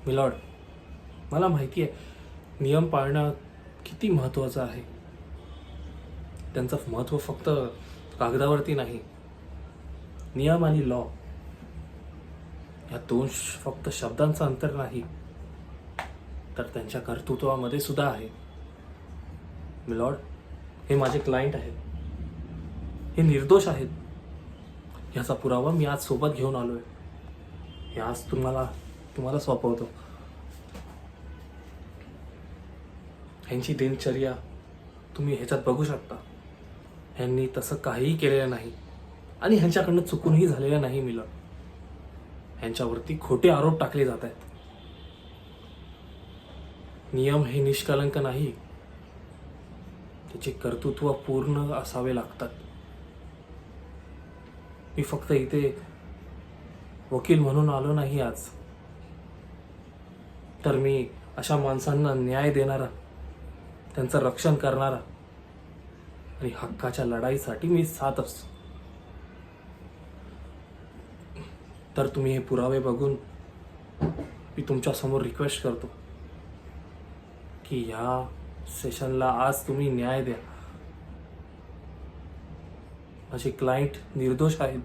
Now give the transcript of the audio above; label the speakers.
Speaker 1: Milord, मला माहिती आहे नियम पाळणं किती महत्त्वाचं आहे. त्यांचं महत्त्व फक्त कागदावरती नाही. नियम आणि लॉ या दोन फक्त शब्दांचं अंतर नाही, तर त्यांच्या कर्तृत्वामध्ये सुद्धा आहे. मिलॉर्ड, हे माझे क्लायंट आहेत, हे निर्दोष आहेत. ह्याचा पुरावा मी आज सोबत घेऊन आलोय. हे आज तुम्हाला सोपवतो. ह्यांची दिनचर्या तुम्ही ह्याच्यात बघू शकता. ह्यांनी तसं काहीही केलेलं नाही आणि ह्यांच्याकडनं चुकूनही झालेलं नाही. मिलॉर्ड, ह्यांच्यावरती खोटे आरोप टाकले जात आहेत. नियम हे निष्कलंक नाही, त्याचे कर्तृत्व पूर्ण असावे लागतात. मी फक्त इथे वकील म्हणून आलो नाही आज, तर मी अशा माणसांना न्याय देणारा, त्यांचं रक्षण करणारा आणि हक्काच्या लढाईसाठी मी साथ असतो. तर तुम्ही हे पुरावे बघून मी तुमच्या समोर रिक्वेस्ट करतो की ह्या सेशनला आज तुम्ही न्याय द्या. माझे क्लायंट निर्दोष आहेत.